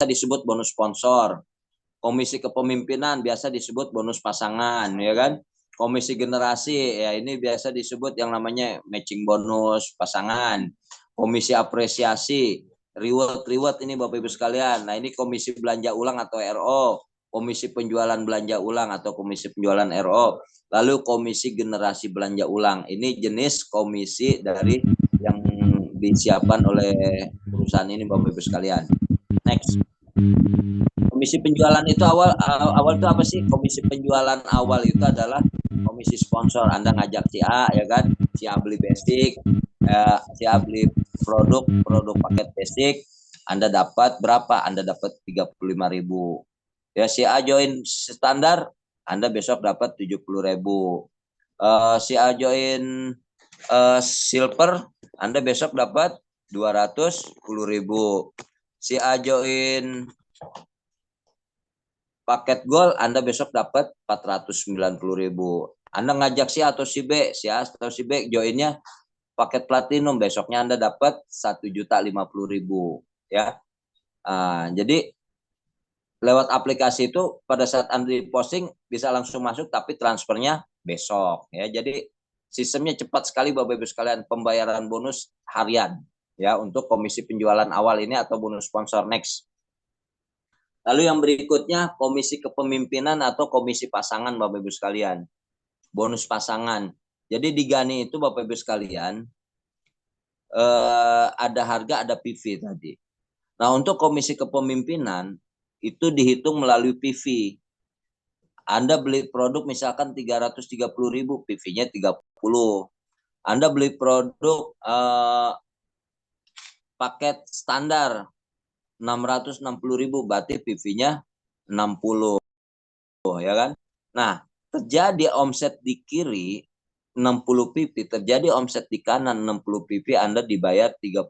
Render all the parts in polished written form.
disebut bonus sponsor. Komisi kepemimpinan biasa disebut bonus pasangan, ya kan? Komisi generasi, ya ini biasa disebut yang namanya matching bonus pasangan. Komisi apresiasi, reward ini Bapak Ibu sekalian. Nah ini komisi belanja ulang atau RO. Komisi penjualan belanja ulang atau komisi penjualan RO. Lalu komisi generasi belanja ulang. Ini jenis komisi dari yang disiapkan oleh perusahaan ini Bapak Ibu sekalian. Next. Komisi penjualan itu awal itu apa sih? Komisi penjualan awal itu adalah komisi sponsor. Anda ngajak si A, ya kan? Si A beli basic, si A beli produk paket basic, Anda dapat berapa? Anda dapat 35.000. Ya, si A join standar, Anda besok dapat 70.000. Si A join silver, Anda besok dapat 210.000. Si A join paket gold, Anda besok dapat 490.000. Anda ngajak si A atau si B, si A atau si B joinnya paket platinum, besoknya Anda dapat 1.050.000, ya. Jadi lewat aplikasi itu pada saat Anda posting bisa langsung masuk, tapi transfernya besok, ya. Jadi sistemnya cepat sekali Bapak Ibu sekalian, pembayaran bonus harian, ya, untuk komisi penjualan awal ini atau bonus sponsor. Next. Lalu yang berikutnya komisi kepemimpinan atau komisi pasangan Bapak Ibu sekalian. Bonus pasangan. Jadi di GANI itu Bapak Ibu sekalian ada harga, ada PV tadi. Nah untuk komisi kepemimpinan itu dihitung melalui PV. Anda beli produk misalkan 330.000, PV-nya 30. Anda beli produk paket standar 660.000, berarti PV-nya 60, ya kan? Nah, terjadi omset di kiri 60 pp, terjadi omset di kanan 60 pp, Anda dibayar 35.000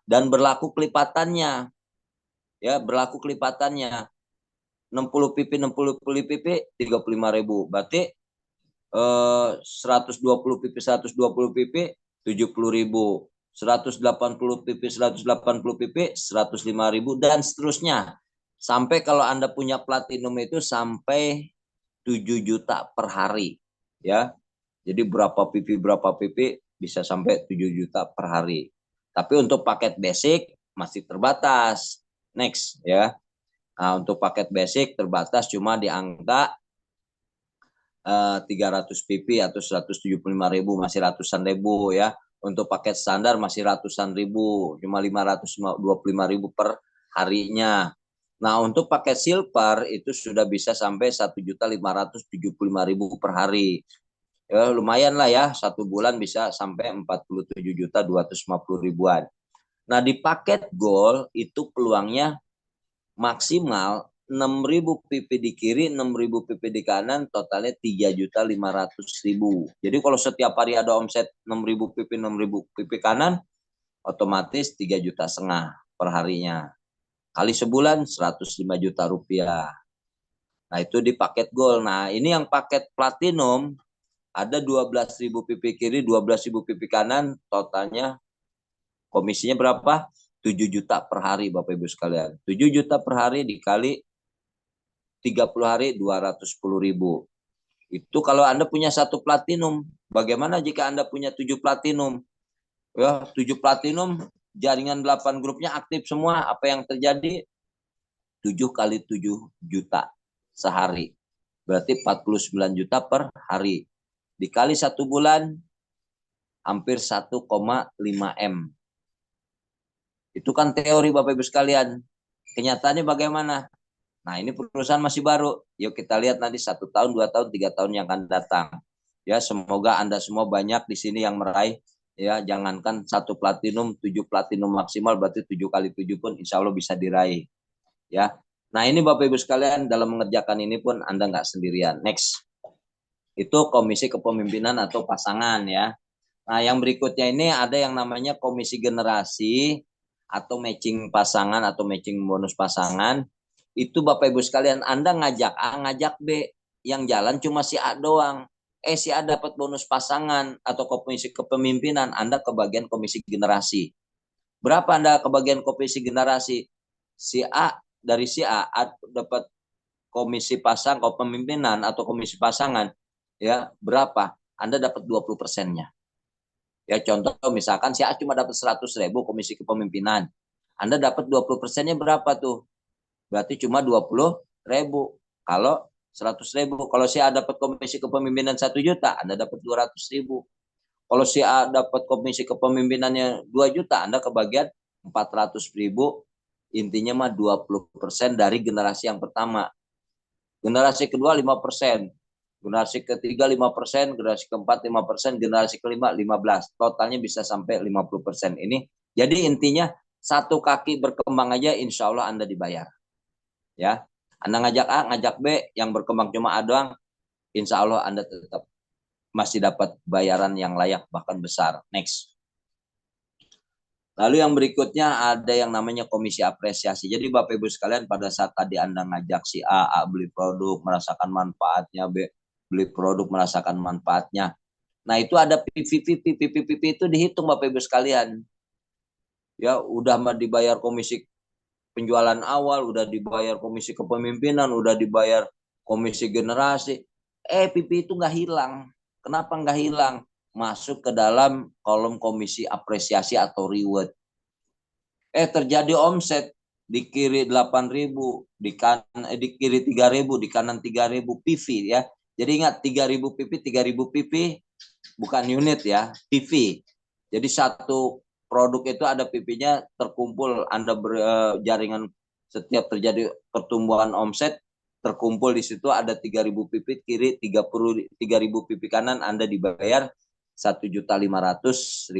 dan berlaku kelipatannya. Ya, berlaku kelipatannya. 60 pp 35.000, berarti 120 pp 120 pp 70.000. 180 pp 180 pp 105.000 dan seterusnya. Sampai kalau Anda punya platinum itu sampai 7 juta per hari, ya. Jadi berapa pp bisa sampai 7 juta per hari. Tapi untuk paket basic masih terbatas. Next, ya. Nah, untuk paket basic terbatas cuma di angka 300 pp atau 175.000, masih ratusan ribu, ya. Untuk paket standar masih ratusan ribu, cuma 525.000 per harinya. Nah untuk paket silver itu sudah bisa sampai 1.575.000 per hari. Ya, lumayan lah ya, satu bulan bisa sampai 47.250.000-an. Nah di paket gold itu peluangnya maksimal 6.000 pp di kiri, 6.000 pp di kanan, totalnya 3.500.000. Jadi kalau setiap hari ada omset 6.000 pp, 6.000 pp kanan, otomatis 3,5 juta per harinya. Kali sebulan 105 juta rupiah. Nah itu di paket gold. Nah ini yang paket platinum ada 12.000 pp kiri, 12.000 pp kanan, totalnya komisinya berapa? 7 juta per hari Bapak Ibu sekalian. 7 juta per hari dikali 30 hari 210.000. Itu kalau Anda punya satu platinum. Bagaimana jika Anda punya 7 platinum? Ya, 7 platinum, jaringan 8 grupnya aktif semua. Apa yang terjadi? 7 kali 7 juta sehari. Berarti 49 juta per hari. Dikali satu bulan, hampir 1,5 M. Itu kan teori Bapak Ibu sekalian. Kenyataannya bagaimana? Nah ini perusahaan masih baru. Yuk kita lihat nanti 1 tahun, 2 tahun, 3 tahun yang akan datang. Ya semoga Anda semua banyak di sini yang meraih. Ya jangankan 1 platinum, 7 platinum maksimal, berarti 7 kali 7 pun insya Allah bisa diraih. Ya. Nah ini Bapak Ibu sekalian, dalam mengerjakan ini pun Anda nggak sendirian. Next. Itu komisi kepemimpinan atau pasangan, ya. Nah yang berikutnya ini ada yang namanya komisi generasi atau matching pasangan atau matching bonus pasangan. Itu Bapak Ibu sekalian, Anda ngajak A, ngajak B, yang jalan cuma si A doang. Si A dapat bonus pasangan atau komisi kepemimpinan, Anda kebagian komisi generasi. Berapa Anda kebagian komisi generasi? dari si A dapat komisi pasang kepemimpinan atau komisi pasangan ya berapa, Anda dapat 20%-nya. Ya contoh misalkan si A cuma dapat 100.000 komisi kepemimpinan, Anda dapat 20%-nya berapa tuh? Berarti cuma 20.000. Kalau 100.000, kalau si A dapat komisi kepemimpinan 1 juta, Anda dapat 200.000. Kalau si A dapat komisi kepemimpinannya 2 juta, Anda kebagian 400.000. Intinya mah 20% dari generasi yang pertama. Generasi kedua 5%. Generasi ketiga 5%, generasi keempat 5%, generasi kelima 15%. Totalnya bisa sampai 50%. Ini jadi intinya satu kaki berkembang aja insya Allah Anda dibayar. Ya, Anda ngajak A, ngajak B, yang berkembang cuma A doang, insya Allah Anda tetap masih dapat bayaran yang layak bahkan besar. Next. Lalu yang berikutnya ada yang namanya komisi apresiasi. Jadi Bapak Ibu sekalian pada saat tadi Anda ngajak si A beli produk merasakan manfaatnya, B beli produk merasakan manfaatnya. Nah itu ada PPP itu dihitung Bapak Ibu sekalian. Ya udah dibayar komisi penjualan awal, udah dibayar komisi kepemimpinan, udah dibayar komisi generasi. PP itu nggak hilang. Kenapa nggak hilang? Masuk ke dalam kolom komisi apresiasi atau reward. Terjadi omset di kiri 8.000, di kiri 3.000, di kanan 3.000 PV ya. Jadi ingat 3.000 PP bukan unit ya, PV. Jadi satu produk itu ada PP-nya terkumpul, Anda jaringan setiap terjadi pertumbuhan omset terkumpul di situ ada 3.000 PP kiri, 3.000 PP kanan, Anda dibayar Rp1.500.000.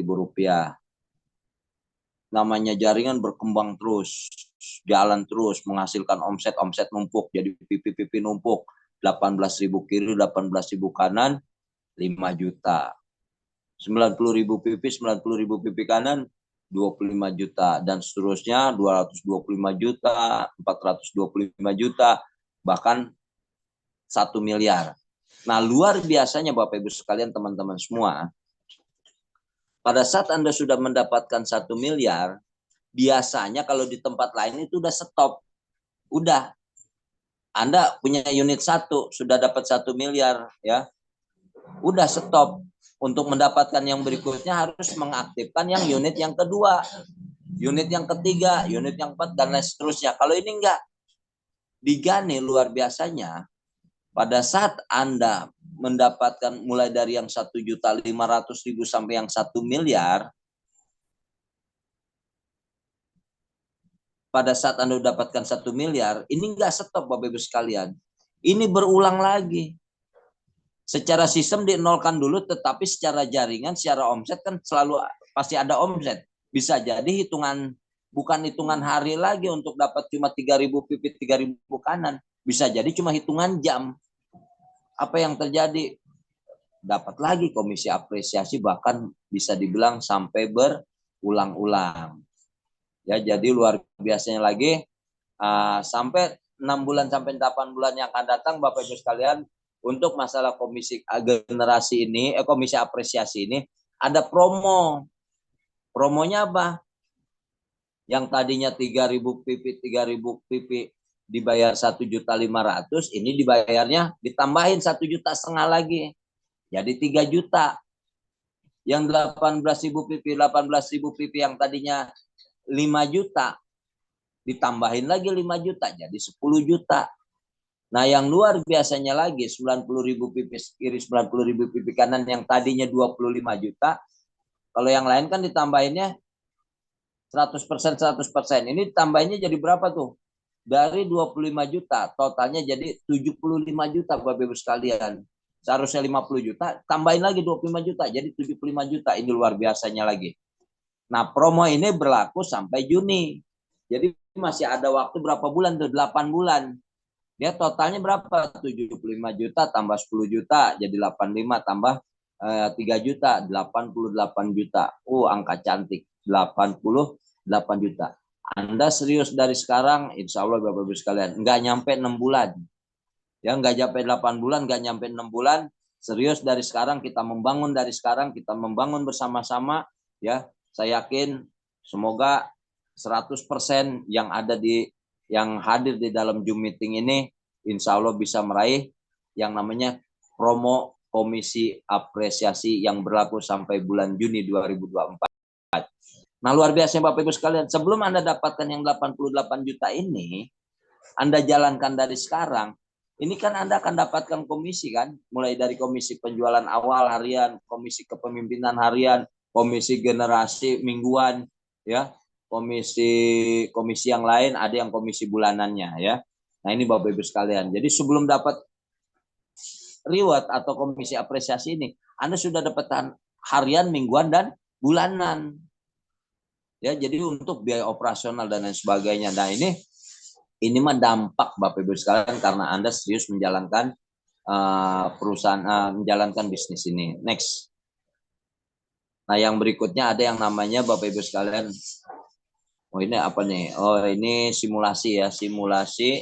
Namanya jaringan berkembang terus, jalan terus, menghasilkan omset numpuk, jadi PP numpuk, 18.000 kiri, 18.000 kanan, 5 juta. 90.000 PP, 90.000 PP kanan, 25 juta. Dan seterusnya, 225 juta, 425 juta, bahkan 1 miliar. Nah, luar biasanya Bapak Ibu sekalian, teman-teman semua, pada saat Anda sudah mendapatkan 1 miliar, biasanya kalau di tempat lain itu udah stop. Udah. Anda punya unit 1, sudah dapat 1 miliar. Ya, udah stop. Untuk mendapatkan yang berikutnya harus mengaktifkan yang unit yang kedua, unit yang ketiga, unit yang keempat, dan lain seterusnya. Kalau ini enggak, digane luar biasanya. Pada saat Anda mendapatkan mulai dari yang 1.500.000 sampai yang 1 miliar, pada saat Anda dapatkan 1 miliar, ini enggak stop Bapak Ibu sekalian. Ini berulang lagi. Secara sistem dinolkan dulu, tetapi secara jaringan, secara omset kan selalu pasti ada omset. Bisa jadi hitungan, bukan hitungan hari lagi untuk dapat cuma 3.000 pipit, 3.000 kanan. Bisa jadi cuma hitungan jam. Apa yang terjadi? Dapat lagi komisi apresiasi, bahkan bisa dibilang sampai berulang-ulang. Ya, jadi luar biasanya lagi, sampai 6 bulan sampai 8 bulan yang akan datang Bapak Ibu sekalian, untuk masalah komisi generasi ini, komisi apresiasi ini ada promo. Promonya apa? Yang tadinya 3.000 PP, 3.000 PP dibayar 1.500.000, ini dibayarnya ditambahin 1,5 juta lagi. Jadi 3 juta. Yang 18.000 PP, 18.000 PP yang tadinya 5 juta ditambahin lagi 5 juta jadi 10 juta. Nah, yang luar biasanya lagi 90.000 pipi kiri, 90.000 pipi kanan yang tadinya 25 juta. Kalau yang lain kan ditambahinnya 100%. Ini ditambahinnya jadi berapa tuh? Dari 25 juta, totalnya jadi 75 juta Bapak Ibu sekalian. Seharusnya 50 juta, tambahin lagi 25 juta, jadi 75 juta. Ini luar biasanya lagi. Nah, promo ini berlaku sampai Juni. Jadi masih ada waktu berapa bulan tuh? 8 bulan. Dia totalnya berapa? 75 juta tambah 10 juta jadi 85 tambah 3 juta 88 juta. Angka cantik 88 juta. Anda serius dari sekarang, insya Allah Bapak Ibu sekalian, nggak nyampe 6 bulan. Ya, nggak nyampe 8 bulan, nggak nyampe 6 bulan. Serius dari sekarang, kita membangun dari sekarang, kita membangun bersama-sama. Ya, saya yakin semoga 100% yang hadir di dalam Zoom meeting ini insya Allah bisa meraih yang namanya promo komisi apresiasi yang berlaku sampai bulan Juni 2024. Nah, luar biasa Bapak Ibu sekalian, sebelum Anda dapatkan yang 88 juta ini, Anda jalankan dari sekarang, ini kan Anda akan dapatkan komisi kan, mulai dari komisi penjualan awal harian, komisi kepemimpinan harian, komisi generasi mingguan, ya, komisi yang lain, ada yang komisi bulanannya, ya. Nah, ini Bapak Ibu sekalian. Jadi sebelum dapat reward atau komisi apresiasi ini, Anda sudah dapat harian, mingguan, dan bulanan. Ya, jadi untuk biaya operasional dan lain sebagainya. Nah, ini mah dampak Bapak Ibu sekalian karena Anda serius menjalankan perusahaan, menjalankan bisnis ini. Next. Nah, yang berikutnya ada yang namanya Bapak Ibu sekalian. Oh, ini apa nih? Oh, ini simulasi ya, simulasi.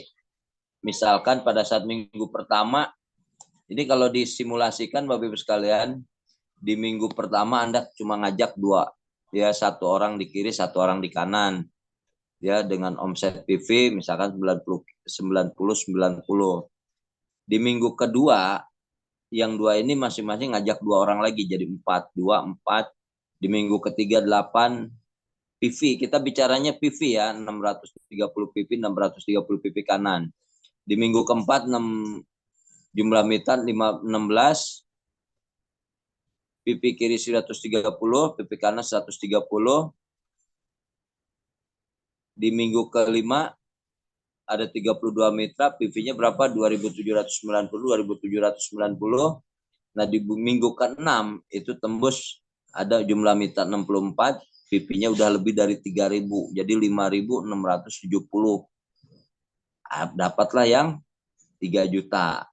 Misalkan pada saat minggu pertama, ini kalau disimulasikan Bapak Ibu sekalian, di minggu pertama Anda cuma ngajak 2. Ya, 1 orang di kiri, 1 orang di kanan. Ya, dengan omset PV misalkan 90. Di minggu kedua, yang 2 ini masing-masing ngajak 2 orang lagi jadi 4, 2, 4. Di minggu ketiga 8 PV. Kita bicaranya PV ya, 630 PV, 630 PV kanan. Di minggu keempat 6 jumlah mitra 16, pipi kiri 130, pipi kanan 130. Di minggu kelima ada 32 mitra, PV-nya berapa? 2.790. Nah, di minggu ke-6 itu tembus ada jumlah mitra 64, PV-nya udah lebih dari 3.000, jadi 5.670. Dapatlah yang 3 juta.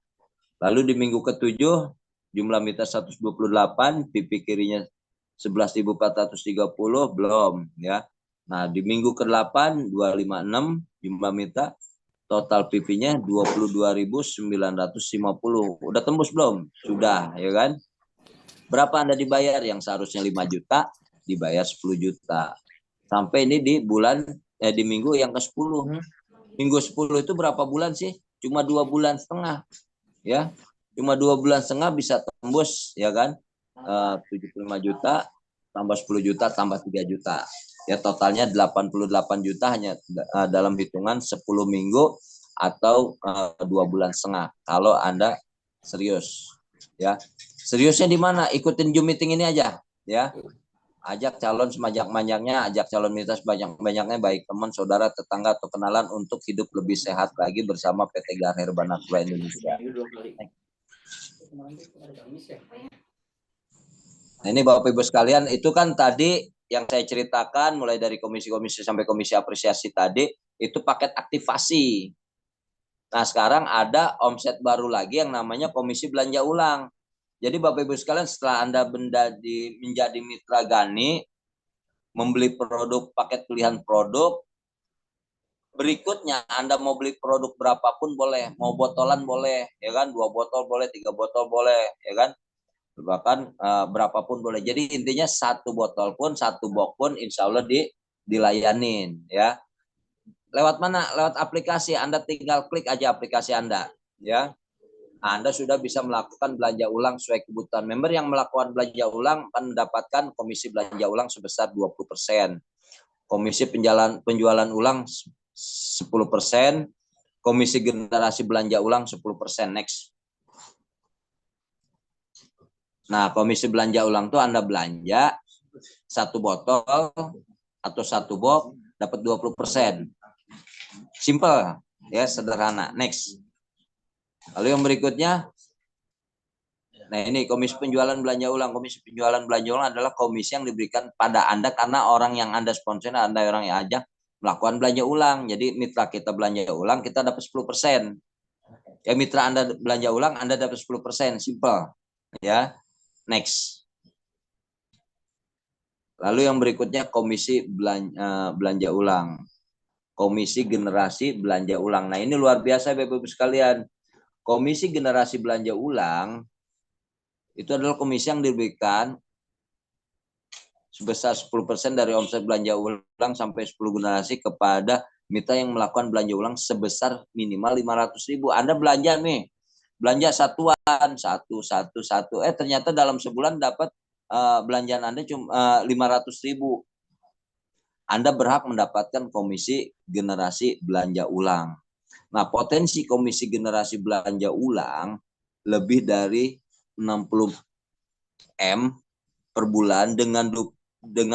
Lalu di minggu ke-7 jumlah mitra 128, pipi kirinya 11.430 belum ya. Nah, di minggu ke-8 256 jumlah mitra, total pipinya 22.950. Udah tembus belum? Sudah, ya kan? Berapa Anda dibayar? Yang seharusnya 5 juta dibayar 10 juta. Sampai ini di di minggu yang ke-10. Minggu 10 itu berapa bulan sih? Cuma 2 bulan setengah. Ya, cuma 2 bulan setengah bisa tembus ya kan, 75 juta tambah 10 juta tambah 3 juta ya, totalnya 88 juta hanya dalam hitungan 10 minggu atau 2 bulan setengah kalau Anda serius ya. Seriusnya di mana? Ikutin Zoom meeting ini aja ya. Ajak calon sebanyak-banyaknya, ajak calon mitra sebanyak-banyaknya, baik teman, saudara, tetangga, atau kenalan untuk hidup lebih sehat lagi bersama PT Gar Herba Natura Indonesia. Nah, ini Bapak Ibu sekalian, itu kan tadi yang saya ceritakan mulai dari komisi-komisi sampai komisi apresiasi tadi, itu paket aktivasi. Nah, sekarang ada omset baru lagi yang namanya komisi belanja ulang. Jadi Bapak Ibu sekalian, setelah Anda menjadi mitra Gani, membeli produk, paket pilihan produk, berikutnya Anda mau beli produk berapapun boleh, mau botolan boleh, ya kan, 2 botol boleh, 3 botol boleh, ya kan, bahkan berapapun boleh. Jadi intinya 1 botol pun, 1 box pun insya Allah dilayanin, ya. Lewat mana? Lewat aplikasi. Anda tinggal klik aja aplikasi Anda, ya. Anda sudah bisa melakukan belanja ulang sesuai kebutuhan. Member yang melakukan belanja ulang akan mendapatkan komisi belanja ulang sebesar 20%. Komisi penjualan ulang 10%, komisi generasi belanja ulang 10%. Next. Nah, komisi belanja ulang itu Anda belanja 1 botol atau 1 box dapat 20%. Simple, ya, sederhana. Next. Lalu yang berikutnya, nah ini komisi penjualan belanja ulang. Komisi penjualan belanja ulang adalah komisi yang diberikan pada Anda karena orang yang Anda sponsor, Anda orang yang ajak melakukan belanja ulang. Jadi mitra kita belanja ulang, kita dapat 10%. Ya, mitra Anda belanja ulang, Anda dapat 10%. Simple. Ya. Next. Lalu yang berikutnya komisi belanja ulang. Komisi generasi belanja ulang. Nah, ini luar biasa Bapak Ibu sekalian. Komisi generasi belanja ulang itu adalah komisi yang diberikan sebesar 10% dari omset belanja ulang sampai 10 generasi kepada mitra yang melakukan belanja ulang sebesar minimal 500.000. Anda belanja nih, belanja satuan, satu. Ternyata dalam sebulan dapat belanjaan Anda cuma 500.000. Anda berhak mendapatkan komisi generasi belanja ulang. Nah, potensi komisi generasi belanja ulang lebih dari 60 M per bulan dengan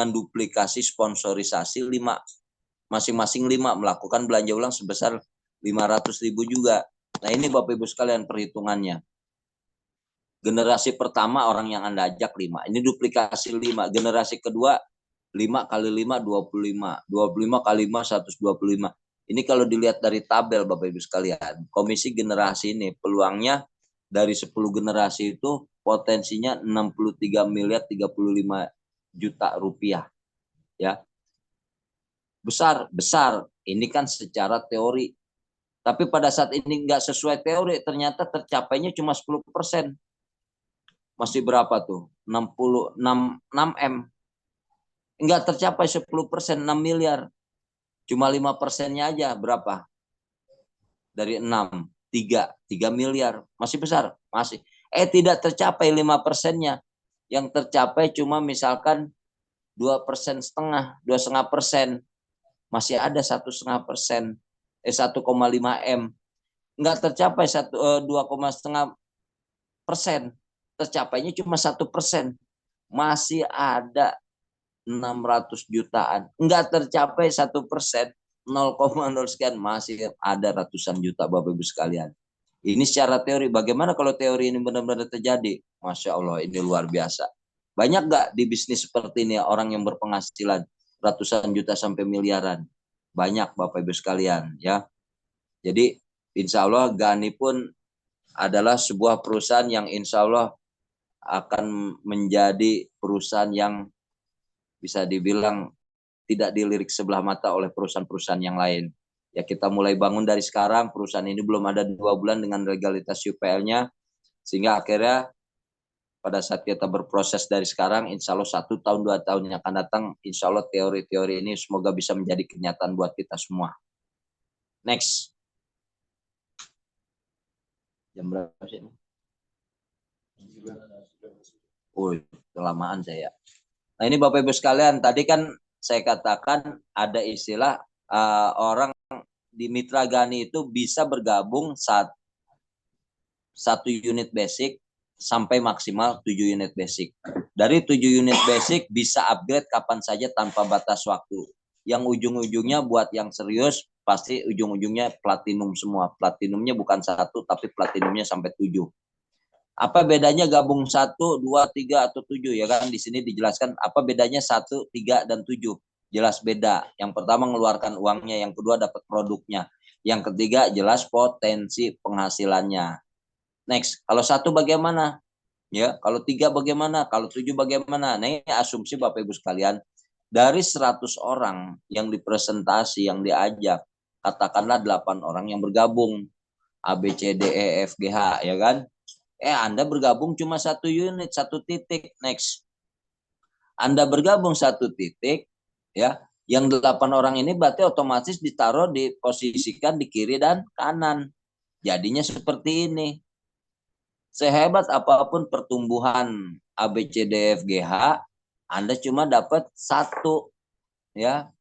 duplikasi sponsorisasi 5, masing-masing 5 melakukan belanja ulang sebesar 500.000 juga. Nah, ini Bapak Ibu sekalian perhitungannya. Generasi pertama orang yang Anda ajak 5, ini duplikasi 5. Generasi kedua 5 kali 5 25, 25 kali 5 125. Ini kalau dilihat dari tabel Bapak Ibu sekalian, komisi generasi ini peluangnya dari 10 generasi itu potensinya 63 miliar 35 juta rupiah. Ya. Besar. Ini kan secara teori. Tapi pada saat ini nggak sesuai teori, ternyata tercapainya cuma 10%. Masih berapa tuh? 6 M. Nggak tercapai 10%, 6 miliar. Cuma 5%-nya aja berapa? Dari 6, 3 miliar. Masih besar? Masih. Tidak tercapai 5%-nya. Yang tercapai cuma misalkan 2,5%. Masih ada 1,5%. 1,5 M. Nggak tercapai 2,5%. Tercapainya cuma 1%. Masih ada 600 jutaan. Enggak tercapai 1%, 0,0 sekian, masih ada ratusan juta Bapak Ibu sekalian. Ini secara teori. Bagaimana kalau teori ini benar-benar terjadi? Masya Allah, ini luar biasa. Banyak nggak di bisnis seperti ini orang yang berpenghasilan ratusan juta sampai miliaran? Banyak Bapak Ibu sekalian ya. Jadi insya Allah Gani pun adalah sebuah perusahaan yang insya Allah akan menjadi perusahaan yang bisa dibilang tidak dilirik sebelah mata oleh perusahaan-perusahaan yang lain. Ya kita mulai bangun dari sekarang, perusahaan ini belum ada 2 bulan dengan legalitas UPL-nya, sehingga akhirnya pada saat kita berproses dari sekarang, insya Allah 1 tahun 2 tahun yang akan datang, insya Allah teori-teori ini semoga bisa menjadi kenyataan buat kita semua. Next. Jam berapa sih ini? Kelamaan saya. Nah ini Bapak Ibu sekalian, tadi kan saya katakan ada istilah orang di Mitra Gani itu bisa bergabung satu unit basic sampai maksimal 7 unit basic. Dari 7 unit basic bisa upgrade kapan saja tanpa batas waktu. Yang ujung-ujungnya buat yang serius pasti ujung-ujungnya platinum semua. Platinumnya bukan 1 tapi platinumnya sampai 7. Apa bedanya gabung 1, 2, 3 atau 7 ya kan? Di sini dijelaskan apa bedanya 1, 3 dan 7. Jelas beda. Yang pertama mengeluarkan uangnya, yang kedua dapat produknya. Yang ketiga jelas potensi penghasilannya. Next, kalau 1 bagaimana? Ya, kalau 3 bagaimana? Kalau 7 bagaimana? Nah, ini asumsi Bapak Ibu sekalian, dari 100 orang yang dipresentasi, yang diajak, katakanlah 8 orang yang bergabung. A, B, C, D, E, F, G, H, ya kan? Anda bergabung cuma 1 unit, 1 titik. Next. Anda bergabung 1 titik, ya. Yang 8 orang ini berarti otomatis ditaruh diposisikan di kiri dan kanan. Jadinya seperti ini. Sehebat apapun pertumbuhan ABCDFGH, Anda cuma dapat 1, ya.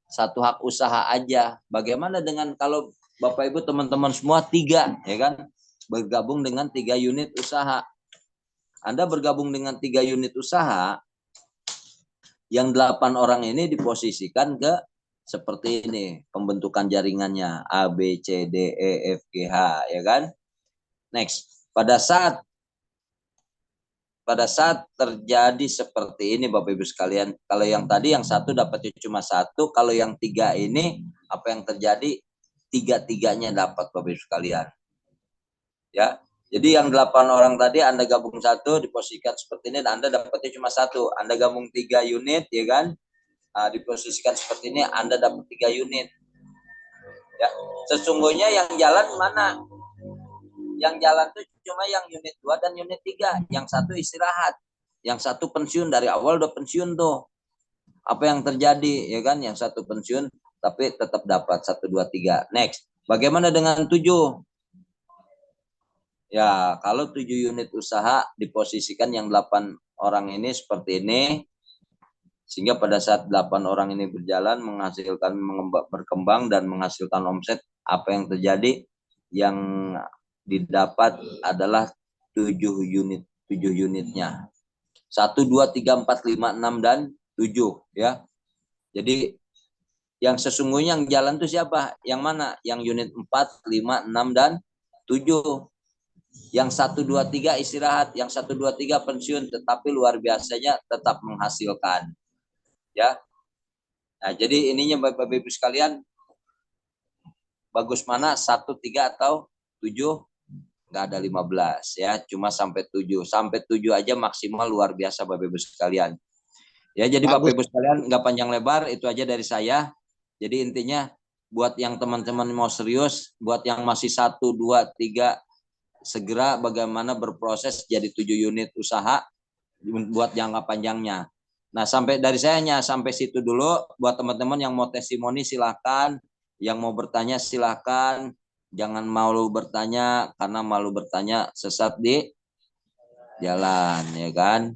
1 hak usaha aja. Bagaimana dengan kalau Bapak Ibu teman-teman semua 3, ya kan? Bergabung dengan 3 unit usaha. Anda bergabung dengan 3 unit usaha, yang 8 orang ini diposisikan ke seperti ini, pembentukan jaringannya A, B, C, D, E, F, G, H, ya kan? Next, pada saat terjadi seperti ini Bapak Ibu sekalian, kalau yang tadi yang 1 dapatnya cuma 1, kalau yang 3 ini apa yang terjadi? 3-3-nya dapat Bapak Ibu sekalian. Ya, jadi yang 8 orang tadi Anda gabung 1 diposisikan seperti ini, Anda dapatnya cuma 1. Anda gabung 3 unit, ya kan? Diposisikan seperti ini, Anda dapat 3 unit. Ya, sesungguhnya yang jalan mana? Yang jalan itu cuma yang unit 2 dan unit 3. Yang 1 istirahat. Yang 1 pensiun dari awal udah pensiun tuh. Apa yang terjadi ya kan? Yang satu pensiun tapi tetap dapat 1 2 3. Next. Bagaimana dengan 7? Ya, kalau 7 unit usaha diposisikan yang 8 orang ini seperti ini, sehingga pada saat 8 orang ini berjalan menghasilkan berkembang dan menghasilkan omset, apa yang terjadi? Yang didapat adalah 7 unitnya. 1 2 3 4 5 6 dan 7 ya. Jadi yang sesungguhnya yang jalan itu siapa? Yang mana? Yang unit 4, 5, 6 dan 7. Yang 1 2 3 istirahat, yang 1 2 3 pensiun, tetapi luar biasanya tetap menghasilkan. Ya. Nah, jadi ininya Bapak Ibu sekalian, bagus mana 1 3 atau 7? Nggak ada 15 ya, cuma sampai 7. Sampai 7 aja maksimal luar biasa Bapak Ibu sekalian. Ya, jadi Bapak Ibu sekalian nggak panjang lebar, itu aja dari saya. Jadi intinya buat yang teman-teman mau serius, buat yang masih 1 2 3 segera bagaimana berproses jadi 7 unit usaha buat jangka panjangnya. Nah, sampai dari saya hanya sampai situ dulu. Buat teman-teman yang mau testimoni silakan, yang mau bertanya silakan. Jangan malu bertanya, karena malu bertanya sesat di jalan, ya kan?